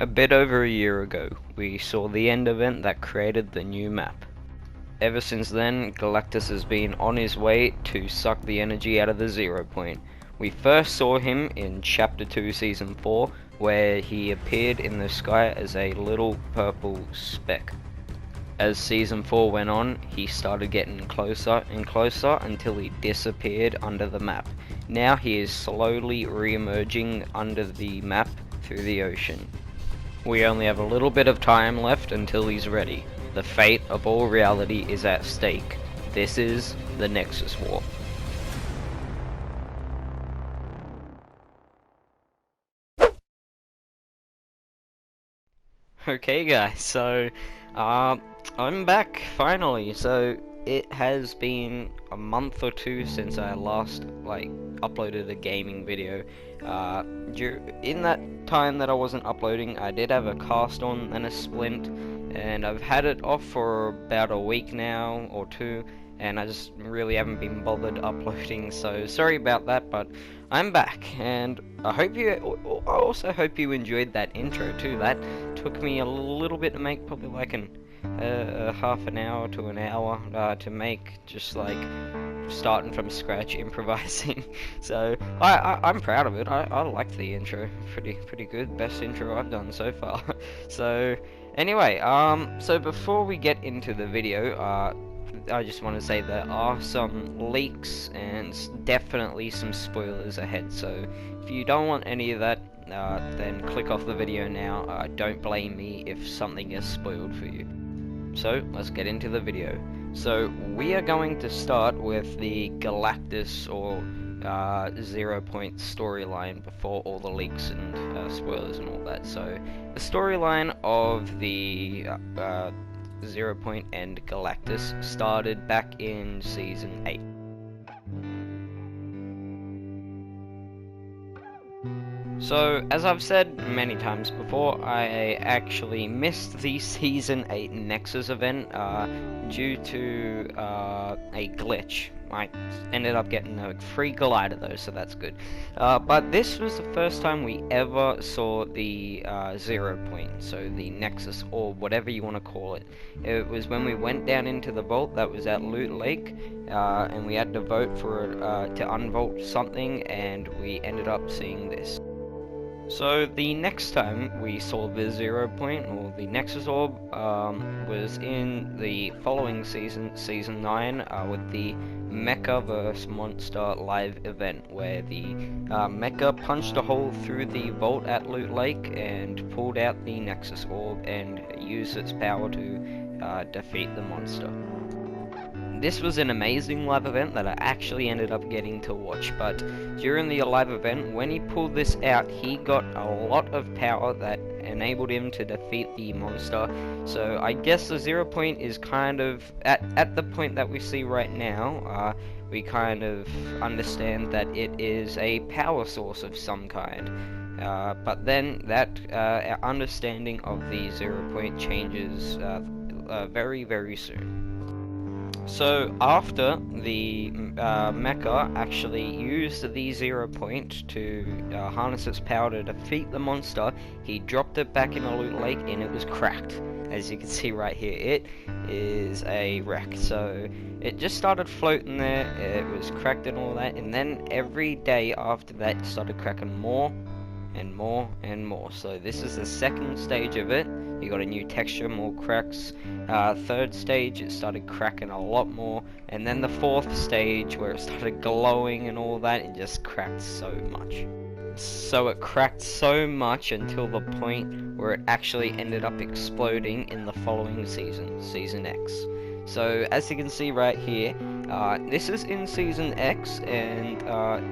A bit over a year ago, we saw the end event that created the new map. Ever since then, Galactus has been on his way to suck the energy out of the 0 point. We first saw him in Chapter 2 Season 4, where he appeared in the sky as a little purple speck. As Season 4 went on, he started getting closer and closer until he disappeared under the map. Now he is slowly re-emerging under the map through the ocean. We only have a little bit of time left until he's ready. The fate of all reality is at stake. This is the Nexus War. Okay guys, so I'm back finally. So it has been a month or two since I last uploaded a gaming video. In that time that I wasn't uploading, I did have a cast on and a splint, and I've had it off for about a week now or two, and I just really haven't been bothered uploading, so sorry about that, but I'm back, and I also hope you enjoyed that intro too. That took me a little bit to make, probably like half an hour to an hour to make, just like starting from scratch, improvising. So I'm proud of it. I liked the intro. Pretty good. Best intro I've done so far. So anyway, so before we get into the video, I just want to say there are some leaks and definitely some spoilers ahead. So if you don't want any of that, then click off the video now. Don't blame me if something is spoiled for you. So let's get into the video. So we are going to start with the Galactus or 0 point storyline before all the leaks and spoilers and all that. So the storyline of the 0 point and Galactus started back in Season 8. So, as I've said many times before, I actually missed the Season 8 Nexus event due to a glitch. I ended up getting a free glider though, so that's good. But this was the first time we ever saw the 0 point, so the Nexus, or whatever you want to call it. It was when we went down into the vault that was at Loot Lake, and we had to vote for to unvault something, and we ended up seeing this. So the next time we saw the 0 point, or the Nexus Orb, was in the following season, Season 9, with the Mecha vs. Monster live event, where the Mecha punched a hole through the vault at Loot Lake and pulled out the Nexus Orb and used its power to defeat the monster. This was an amazing live event that I actually ended up getting to watch, but during the live event, when he pulled this out, he got a lot of power that enabled him to defeat the monster. So I guess the 0 point is kind of, at the point that we see right now, we kind of understand that it is a power source of some kind. But then that our understanding of the 0 point changes very, very soon. So after the Mecha actually used the 0 point to harness its power to defeat the monster, he dropped it back in the Loot Lake and it was cracked. As you can see right here, it is a wreck. So it just started floating there, it was cracked and all that, and then every day after that it started cracking more and more and more. So this is the second stage of it. You got a new texture, more cracks. Third stage, it started cracking a lot more, and then the fourth stage, where it started glowing and all that, it just cracked so much. So it cracked so much until the point where it actually ended up exploding in the following season, Season X. So as you can see right here, this is in Season X, and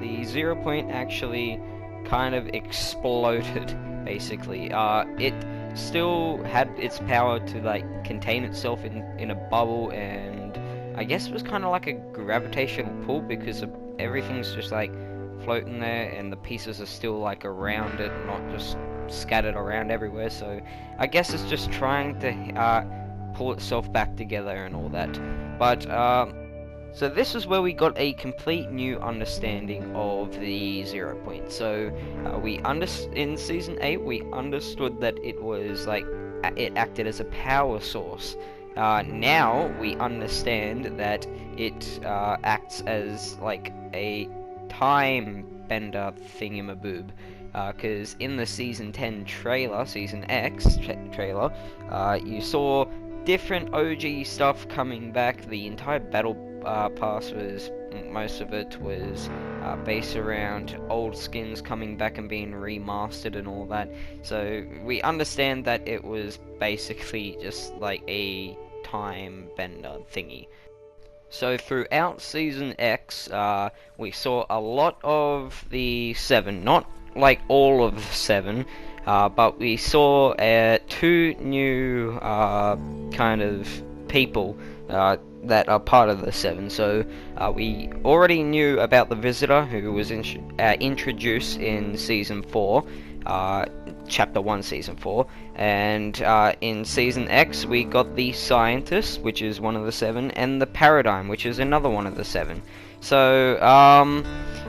the 0 point actually kind of exploded, basically. It still had its power to contain itself in a bubble, and I guess it was kind of like a gravitational pull, because everything's just floating there and the pieces are still around it, not just scattered around everywhere. So I guess it's just trying to pull itself back together and all that. But So this is where we got a complete new understanding of the 0 point. So in season 8 we understood that it was like it acted as a power source. Now we understand that it acts as like a time bender thingamaboob. Because in the season 10 trailer, season X trailer, you saw different OG stuff coming back. The entire battle pass most of it was based around old skins coming back and being remastered and all that. So we understand that it was basically just like a time bender thingy. So throughout Season X, we saw a lot of the 7, not like all of the 7, but we saw 2 new kind of people that are part of the 7. So we already knew about the Visitor, who was introduced in Season 4, Chapter 1, Season 4, and in Season X we got the Scientist, which is one of the 7, and the Paradigm, which is another one of the 7. So,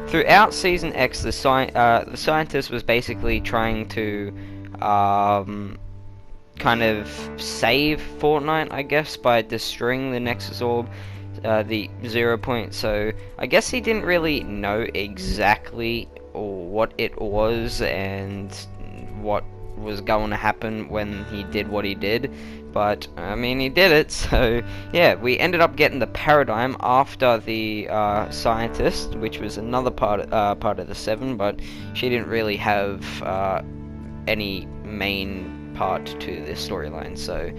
throughout Season X, the Scientist was basically trying to kind of save Fortnite, I guess, by destroying the Nexus Orb, the 0 point. So I guess he didn't really know exactly what it was and what was going to happen when he did what he did, but I mean, he did it. So yeah, we ended up getting the Paradigm after the Scientist, which was another part of the 7, but she didn't really have any main part to this storyline. So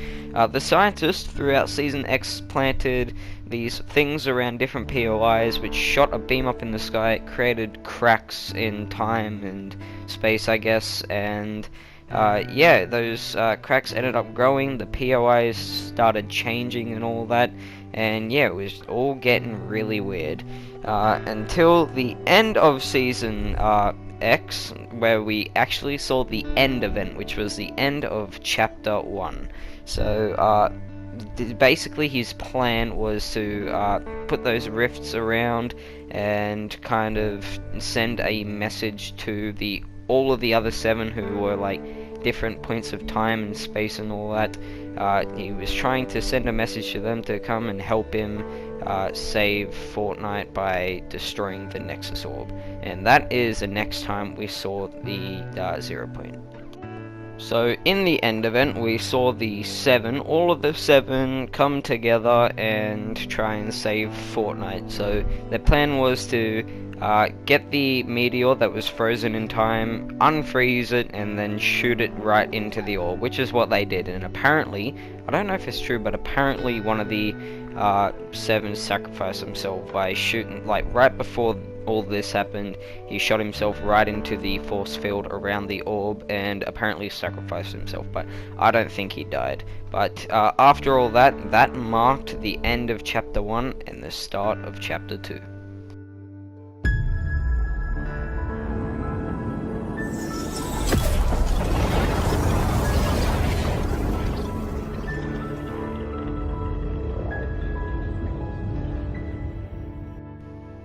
the Scientist throughout Season X planted these things around different POIs, which shot a beam up in the sky. It created cracks in time and space, I guess, and yeah, those cracks ended up growing, the POIs started changing and all that, and yeah, it was all getting really weird, until the end of Season X, where we actually saw the end event, which was the end of Chapter 1. So, basically his plan was to put those rifts around and kind of send a message to all of the other 7 who were like different points of time and space and all that. He was trying to send a message to them to come and help him save Fortnite by destroying the Nexus Orb, and that is the next time we saw the 0 point. So in the end event, we saw the 7, all of the 7 come together and try and save Fortnite. So their plan was to get the meteor that was frozen in time, unfreeze it, and then shoot it right into the orb, which is what they did. And apparently, I don't know if it's true, but apparently one of the 7 sacrificed himself by shooting, like right before all this happened, he shot himself right into the force field around the orb and apparently sacrificed himself, but I don't think he died. But after all that, that marked the end of Chapter 1 and the start of Chapter 2.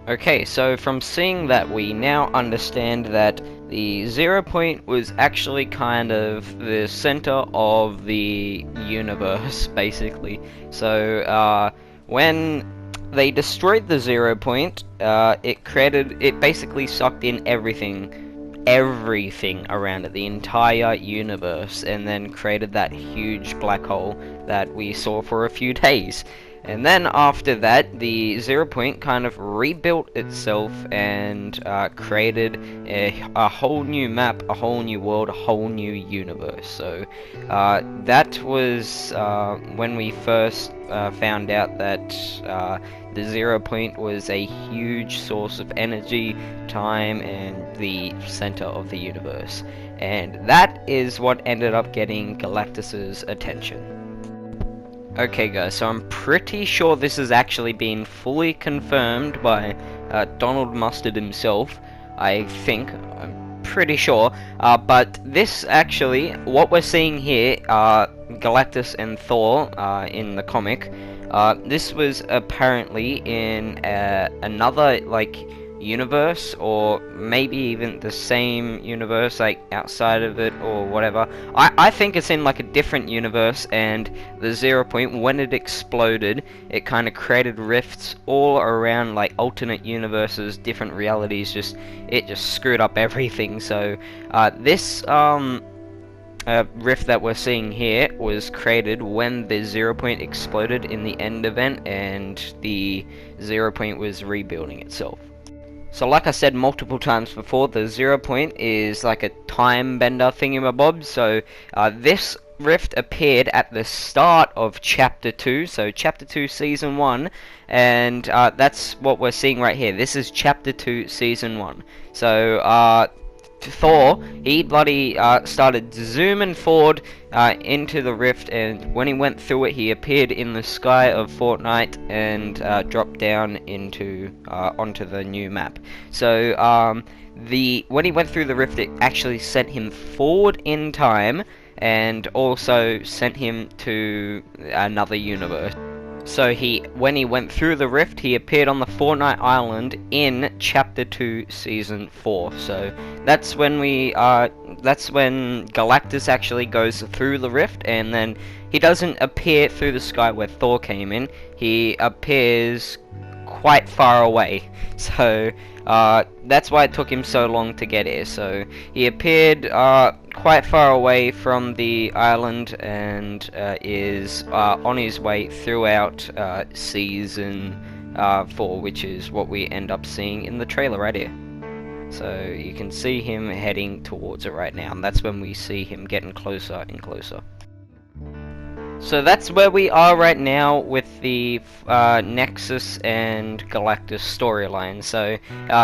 Okay, so from seeing that, we now understand that the 0 point was actually kind of the center of the universe, basically. So, when they destroyed the 0 point, it basically sucked in everything around it, the entire universe, and then created that huge black hole that we saw for a few days. And then after that, the 0 point kind of rebuilt itself and created a whole new map, a whole new world, a whole new universe. So that was when we first found out that the 0 point was a huge source of energy, time, and the center of the universe. And that is what ended up getting Galactus's attention. Okay guys, so I'm pretty sure this has actually been fully confirmed by Donald Mustard himself, I think. I'm pretty sure. But this actually, what we're seeing here, Galactus and Thor in the comic, This was apparently in another, like, universe, or maybe even the same universe, like outside of it or whatever. I think it's in like a different universe, and the 0 point, when it exploded, it kind of created rifts all around, like alternate universes, different realities. It just screwed up everything. So this rift that we're seeing here was created when the 0 point exploded in the end event, and the 0 point was rebuilding itself. So like I said multiple times before, the 0 point is like a time bender thingamabob. So this rift appeared at the start of Chapter 2, so Chapter 2 Season 1, and that's what we're seeing right here. This is Chapter 2 Season 1. So Thor, he bloody started zooming forward into the rift, and when he went through it, he appeared in the sky of Fortnite and dropped down into onto the new map. So when he went through the rift, it actually sent him forward in time, and also sent him to another universe. So when he went through the rift, he appeared on the Fortnite island in Chapter 2 Season 4. So that's when Galactus actually goes through the rift, and then he doesn't appear through the sky where Thor came in. He appears quite far away. So that's why it took him so long to get here. So he appeared quite far away from the island, and is on his way throughout Season 4, which is what we end up seeing in the trailer right here. So you can see him heading towards it right now, and that's when we see him getting closer and closer. So that's where we are right now with the Nexus and Galactus storyline. So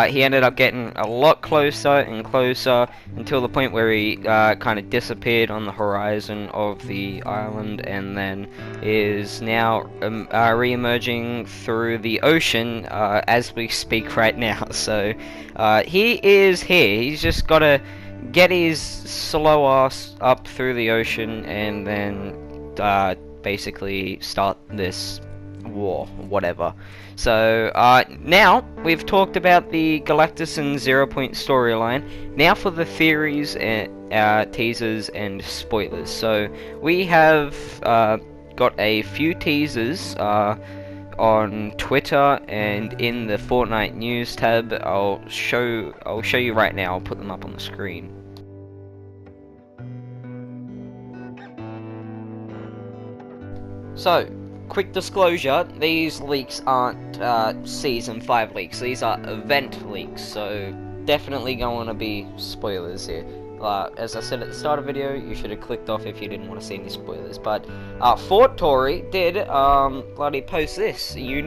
he ended up getting a lot closer and closer until the point where he kind of disappeared on the horizon of the island, and then is now re-emerging through the ocean as we speak right now. So he is here. He's just got to get his slow ass up through the ocean, and then basically start this war, whatever. So now we've talked about the Galactus and 0 point storyline. Now for the theories, and teasers, and spoilers. So we have got a few teasers on Twitter and in the Fortnite news tab. I'll show you right now. I'll put them up on the screen. So, quick disclosure, these leaks aren't Season 5 leaks, these are event leaks, so definitely going to be spoilers here. As I said at the start of the video, you should have clicked off if you didn't want to see any spoilers, but Fort Tory did bloody post this. You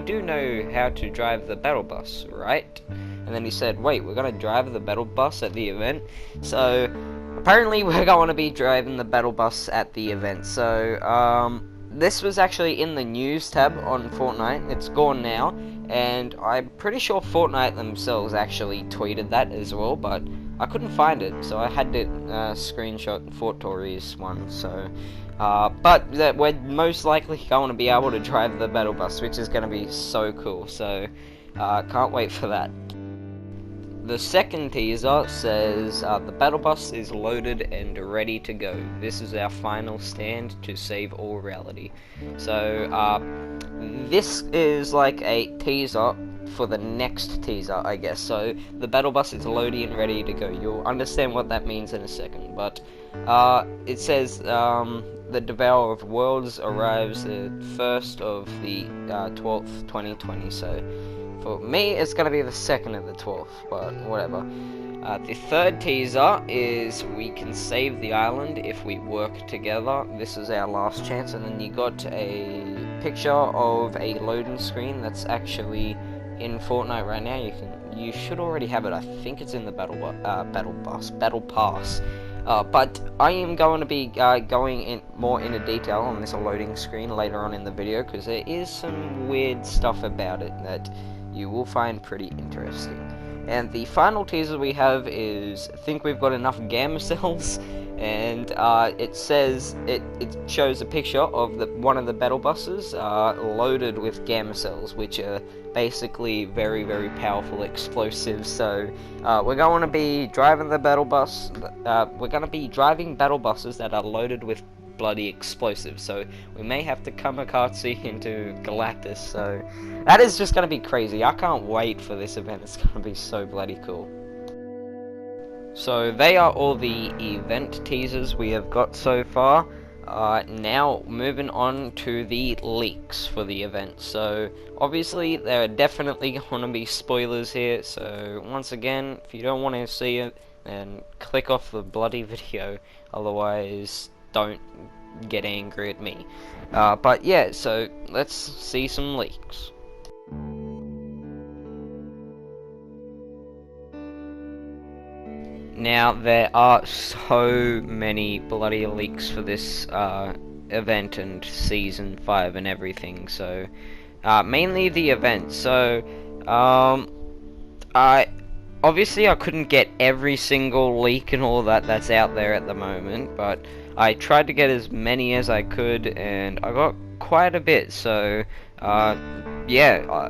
do know how to drive the battle bus, right? And then he said, wait, we're going to drive the battle bus at the event? So, apparently we're going to be driving the battle bus at the event, so this was actually in the news tab on Fortnite. It's gone now, and I'm pretty sure Fortnite themselves actually tweeted that as well, but I couldn't find it, so I had to screenshot Fort Tory's one. So, but we're most likely going to be able to drive the battle bus, which is going to be so cool. So, can't wait for that. The second teaser says, the battle bus is loaded and ready to go. This is our final stand to save all reality. So, this is like a teaser for the next teaser, I guess. So, the battle bus is loaded and ready to go. You'll understand what that means in a second. But, it says, the Devourer of Worlds arrives the 1st of the 12th, 2020. So, for me, it's going to be the 2nd of the 12th, but whatever. The third teaser is we can save the island if we work together. This is our last chance. And then you got a picture of a loading screen that's actually in Fortnite right now. You should already have it. I think it's in the battle pass. But I am going to be going more into detail on this loading screen later on in the video, because there is some weird stuff about it that you will find pretty interesting. And the final teaser we have is, I think we've got enough gamma cells, and it says it shows a picture of one of the battle buses loaded with gamma cells, which are basically very, very powerful explosives. So we're going to be driving the battle bus. We're going to be driving battle buses that are loaded with bloody explosives. So we may have to kamikaze into Galactus. So that is just going to be crazy. I can't wait for this event. It's going to be so bloody cool. So they are all the event teasers we have got so far. Now moving on to the leaks for the event. So obviously there are definitely going to be spoilers here, so once again, if you don't want to see it, then click off the bloody video, otherwise don't get angry at me. But yeah, so let's see some leaks. Now, there are so many bloody leaks for this event and Season 5 and everything, so mainly the event. So, obviously I couldn't get every single leak and all that's out there at the moment, but I tried to get as many as I could, and I got quite a bit, so, yeah,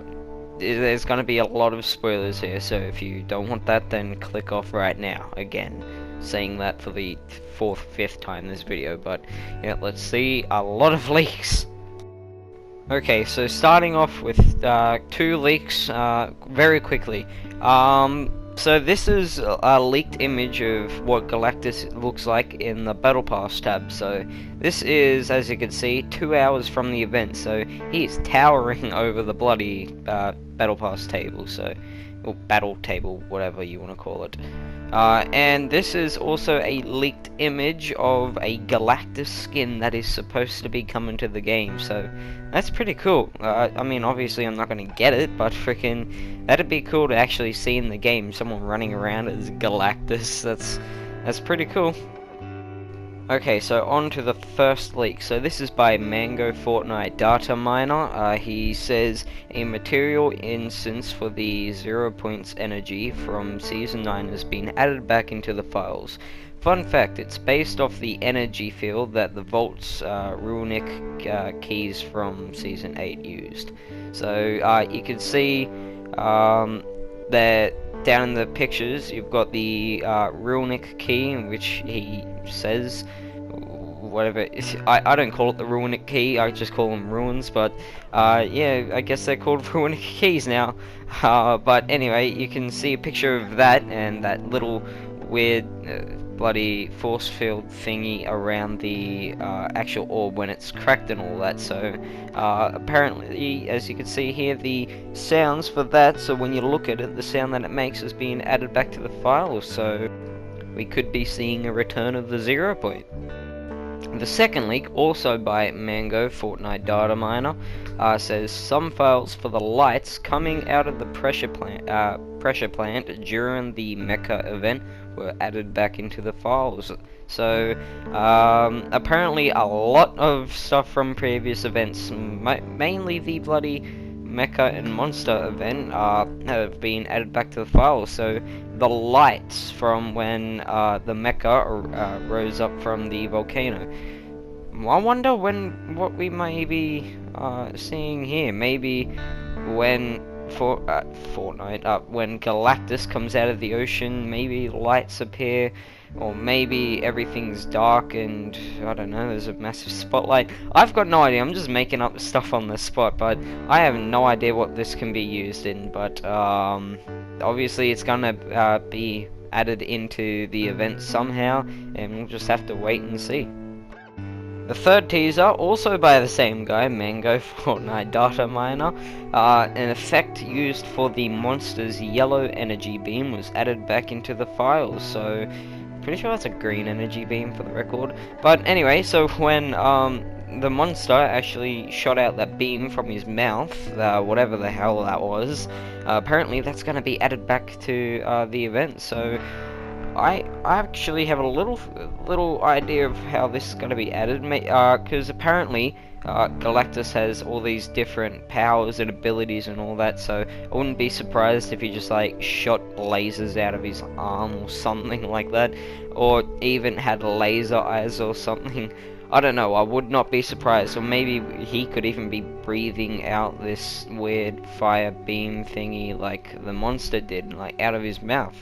there's going to be a lot of spoilers here, so if you don't want that, then click off right now. Again, saying that for the 4th, 5th time this video, but yeah, let's see a lot of leaks. Okay, so starting off with 2 leaks very quickly. So this is a leaked image of what Galactus looks like in the Battle Pass tab. So this is, as you can see, 2 hours from the event. So he is towering over the bloody Battle Pass table. So, or battle table, whatever you want to call it. And this is also a leaked image of a Galactus skin that is supposed to be coming to the game. So that's pretty cool. I mean, obviously I'm not going to get it, but freaking that'd be cool to actually see in the game someone running around as Galactus. That's pretty cool. Okay, so on to the first leak. So this is by Mango Fortnite Data Miner. He says a material instance for the 0 points energy from Season 9 has been added back into the files. Fun fact, it's based off the energy field that the Vault's runic keys from Season 8 used. So you can see that down in the pictures you've got the runic key, which he says whatever. I don't call it the runic key, I just call them ruins, but yeah, I guess they're called runic keys now. But anyway, you can see a picture of that and that little weird bloody force field thingy around the actual orb when it's cracked and all that. So apparently, as you can see here, the sounds for that, so when you look at it, the sound that it makes is being added back to the file, so we could be seeing a return of the 0 point. The second leak, also by Mango Fortnite Data Miner, says some files for the lights coming out of the pressure plant during the Mecha event were added back into the files. So apparently a lot of stuff from previous events, mainly the bloody Mecha and Monster event, have been added back to the files. So the lights from when the Mecha rose up from the volcano. I wonder what we may be seeing here. Maybe when Fortnite, when Galactus comes out of the ocean, maybe lights appear, or maybe everything's dark and I don't know, there's a massive spotlight. I've got no idea. I'm just making up stuff on the spot, but I have no idea what this can be used in. But obviously it's gonna be added into the event somehow, and we'll just have to wait and see. The third teaser, also by the same guy, Mango Fortnite Data Miner, an effect used for the monster's yellow energy beam was added back into the files. So pretty sure that's a green energy beam for the record. But anyway, so when the monster actually shot out that beam from his mouth, whatever the hell that was, apparently that's going to be added back to the event. So I actually have a little idea of how this is going to be added, because apparently Galactus has all these different powers and abilities and all that, so I wouldn't be surprised if he just like shot lasers out of his arm or something like that, or even had laser eyes or something. I don't know, I would not be surprised, or maybe he could even be breathing out this weird fire beam thingy like the monster did, like out of his mouth.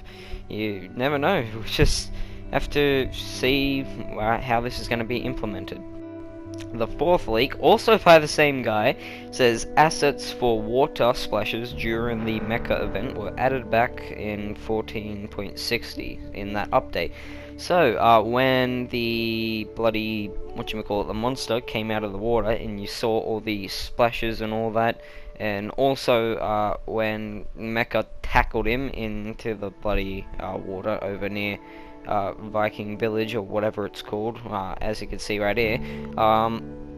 You never know, we just have to see how this is going to be implemented. The fourth leak, also by the same guy, says assets for water splashes during the mecha event were added back in 14.60 in that update. So, when the bloody, the monster came out of the water and you saw all the splashes and all that, and also when Mecha tackled him into the bloody water over near Viking Village or whatever it's called, as you can see right here,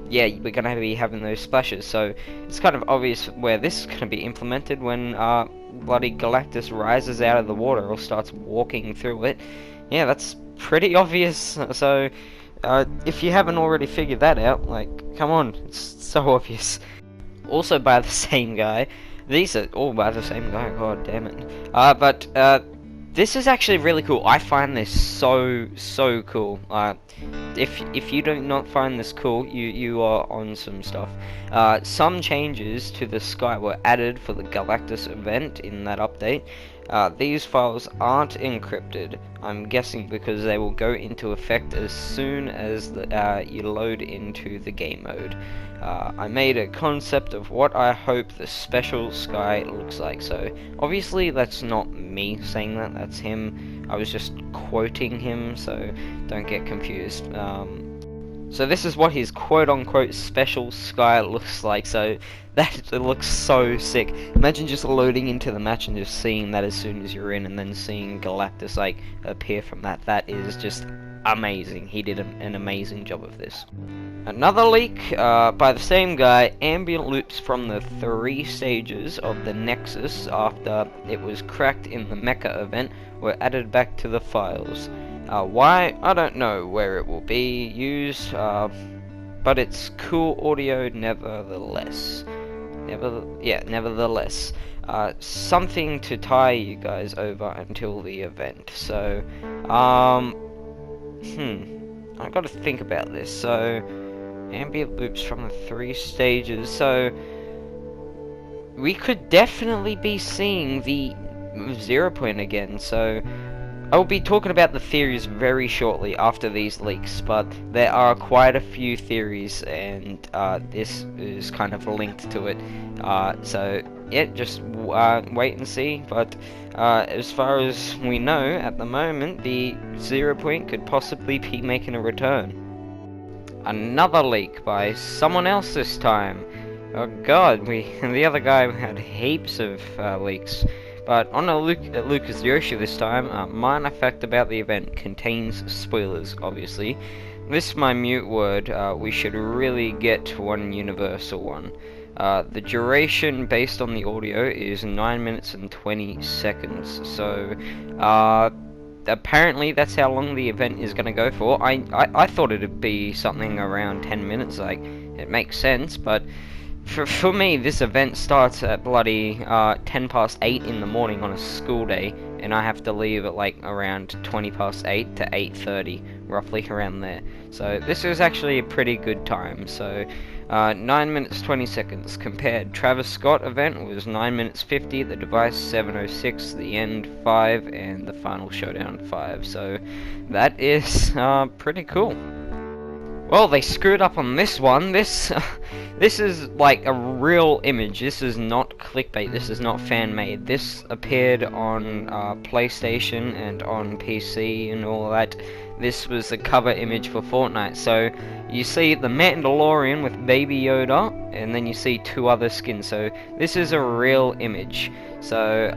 yeah, we're going to be having those splashes, so it's kind of obvious where this is going to be implemented when bloody Galactus rises out of the water or starts walking through it. Yeah, that's pretty obvious, so if you haven't already figured that out, like, come on, it's so obvious. Also by the same guy, these are all by the same guy, god damn it. But this is actually really cool. I find this so cool. If you do not find this cool, you are on some stuff. Some changes to the sky were added for the Galactus event in that update. These files aren't encrypted, I'm guessing because they will go into effect as soon as you load into the game mode. I made a concept of what I hope the special sky looks like, so obviously that's not me saying that, that's him. I was just quoting him, so don't get confused. So this is what his quote-unquote special sky looks like, so that it looks so sick. Imagine just loading into the match and just seeing that as soon as you're in, and then seeing Galactus like appear from that. That is just amazing. He did an amazing job of this. Another leak by the same guy, ambient loops from the 3 stages of the Nexus after it was cracked in the Mecha event were added back to the files. Why? I don't know where it will be used, but it's cool audio nevertheless. Nevertheless. Something to tie you guys over until the event. So, I gotta think about this. So, ambient loops from the 3 stages. So, we could definitely be seeing the 0 point again. So, I'll be talking about the theories very shortly after these leaks, but there are quite a few theories, and this is kind of linked to it. So, yeah, just wait and see. But as far as we know, at the moment, the 0 point could possibly be making a return. Another leak by someone else this time. Oh god, the other guy had heaps of leaks. But on a Lucas Yoshi this time, minor fact about the event contains spoilers, obviously. This my mute word, we should really get one universal one. The duration based on the audio is 9 minutes and 20 seconds, so apparently that's how long the event is going to go for. I thought it'd be something around 10 minutes, like, it makes sense, but for me, this event starts at bloody 10 past 8 in the morning on a school day, and I have to leave at like around 20 past 8 to 8:30, roughly around there. So this is actually a pretty good time. So 9 minutes 20 seconds compared. Travis Scott event was 9 minutes 50, the device 7:06, the end 5, and the final showdown 5. So that is pretty cool. Well, they screwed up on this one. This is like a real image. This is not clickbait. This is not fan-made. This appeared on PlayStation and on PC and all that. This was the cover image for Fortnite. So you see the Mandalorian with Baby Yoda, and then you see 2 other skins. So this is a real image. So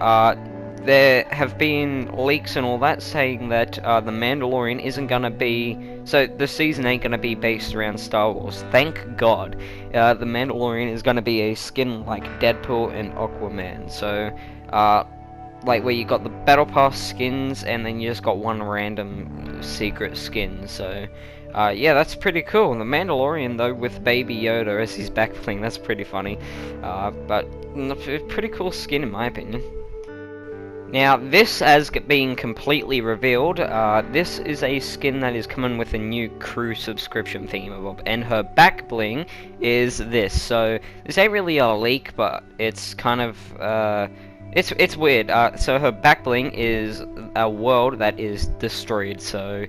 there have been leaks and all that saying that the Mandalorian isn't gonna be, so the season ain't gonna be based around Star Wars. Thank God. The Mandalorian is gonna be a skin like Deadpool and Aquaman. So like where you got the battle pass skins and then you just got one random secret skin. So yeah, that's pretty cool. The Mandalorian though, with Baby Yoda as his back bling, that's pretty funny. But pretty cool skin in my opinion. Now, this has been completely revealed. This is a skin that is coming with a new crew subscription thingamabob, and her back bling is this. So this ain't really a leak, but it's kind of it's weird. So her back bling is a world that is destroyed. So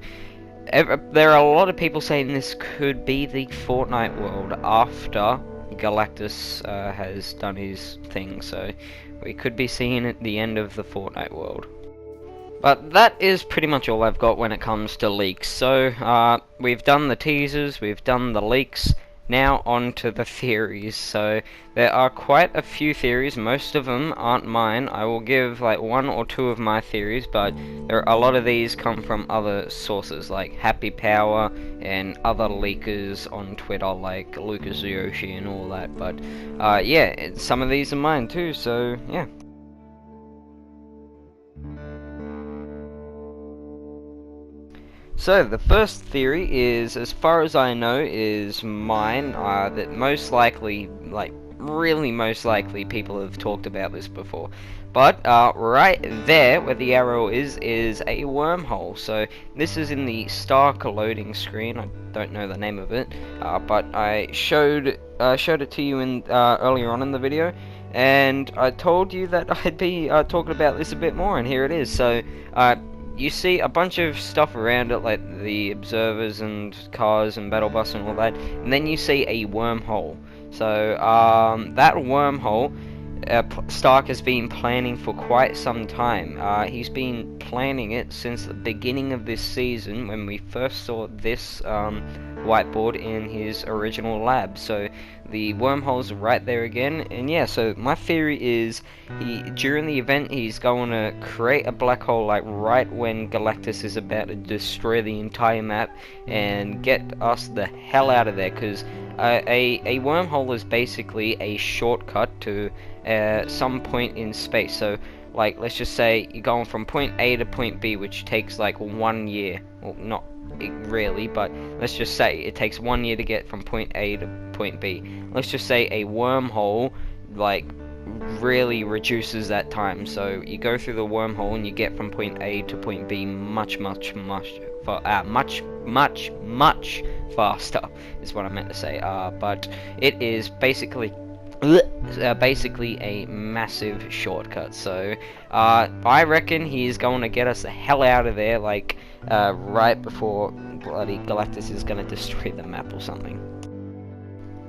there are a lot of people saying this could be the Fortnite world after Galactus has done his thing. So we could be seeing at the end of the Fortnite world. But that is pretty much all I've got when it comes to leaks. So we've done the teasers, we've done the leaks. Now on to the theories. So there are quite a few theories. Most of them aren't mine. I will give like one or two of my theories, but a lot of these come from other sources like Happy Power and other leakers on Twitter like Lucas Yoshi and all that. But yeah, some of these are mine too, so yeah. So the first theory is, as far as I know, is mine, that most likely, like really most likely, people have talked about this before. But right there where the arrow is a wormhole. So this is in the Stark loading screen. I don't know the name of it, but I showed it to you in earlier on in the video, and I told you that I'd be talking about this a bit more, and here it is. So you see a bunch of stuff around it, like the observers and cars and battle bus and all that, and then you see a wormhole. So that wormhole, Stark has been planning for quite some time. He's been planning it since the beginning of this season, when we first saw this whiteboard in his original lab. So the wormhole's right there again, and yeah, so my theory is during the event he's going to create a black hole like right when Galactus is about to destroy the entire map and get us the hell out of there, because a wormhole is basically a shortcut to some point in space. So like, let's just say you're going from point A to point B, which takes like 1 year. Well, not really, but let's just say it takes 1 year to get from point A to point B. Let's just say a wormhole like really reduces that time. So you go through the wormhole and you get from point A to point B much faster is what I meant to say. But it is basically a massive shortcut. So I reckon he's going to get us the hell out of there, like right before bloody Galactus is going to destroy the map or something.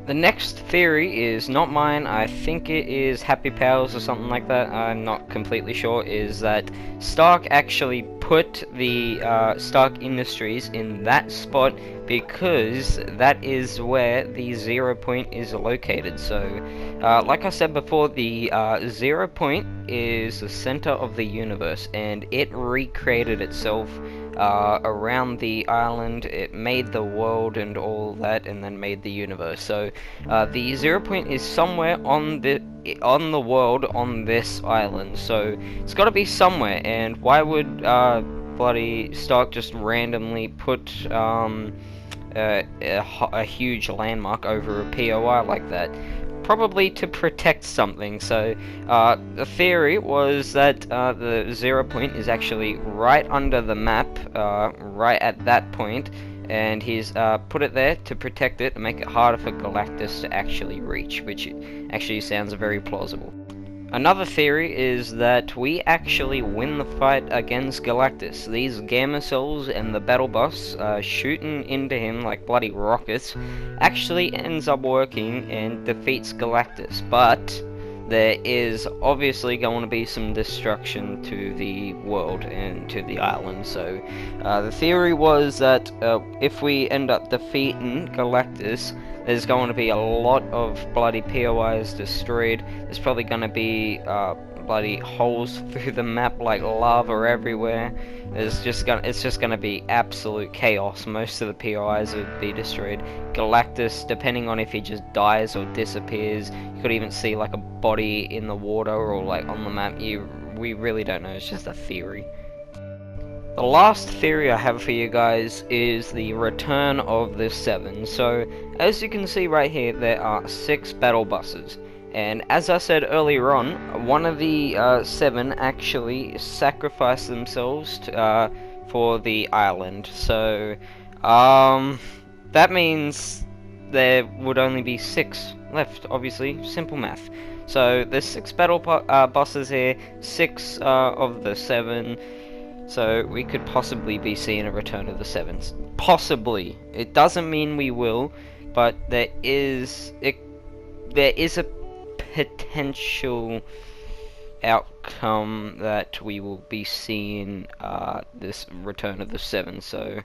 The next theory is not mine. I think it is Happy Powers or something like that. I'm not completely sure. Is that Stark actually put the Stark Industries in that spot because that is where the 0 point is located. So, like I said before, the 0 point is the center of the universe, and it recreated itself around the island. It made the world and all that, and then made the universe. So the 0 point is somewhere on the world on this island. So it's got to be somewhere. And why would bloody Stark just randomly put a huge landmark over a POI like that? Probably to protect something. So the theory was that the 0 point is actually right under the map, right at that point, and he's put it there to protect it and make it harder for Galactus to actually reach, which actually sounds very plausible. Another theory is that we actually win the fight against Galactus. These gamma cells and the battle bus shooting into him like bloody rockets actually ends up working and defeats Galactus, but there is obviously going to be some destruction to the world and to the island. So the theory was that if we end up defeating Galactus, there's going to be a lot of bloody POIs destroyed. There's probably going to be bloody holes through the map like lava everywhere. It's just gonna be absolute chaos. Most of the POIs would be destroyed. Galactus, depending on if he just dies or disappears, you could even see like a body in the water or like on the map. You we really don't know, it's just a theory. The last theory I have for you guys is the return of the 7. So, as you can see right here, there are 6 battle buses. And as I said earlier on, one of the 7 actually sacrificed themselves to, for the island. So, that means there would only be 6 left, obviously. Simple math. So, there's 6 battle buses here, 6 of the 7. So we could possibly be seeing a return of the 7s. Possibly. It doesn't mean we will, but there is a potential outcome that we will be seeing this return of the 7. So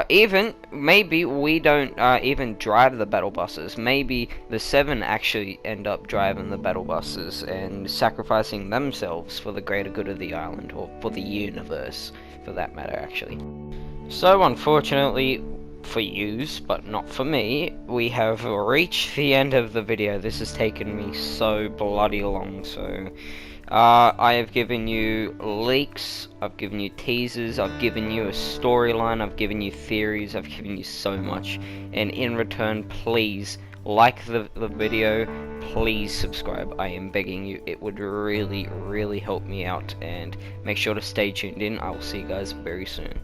even maybe we don't even drive the battle buses. Maybe the 7 actually end up driving the battle buses and sacrificing themselves for the greater good of the island, or for the universe for that matter, actually. So unfortunately for yous, but not for me, we have reached the end of the video. This has taken me so bloody long. So I have given you leaks, I've given you teasers, I've given you a storyline, I've given you theories, I've given you so much, and in return, please like the video, please subscribe. I am begging you, it would really help me out, and make sure to stay tuned in. I will see you guys very soon.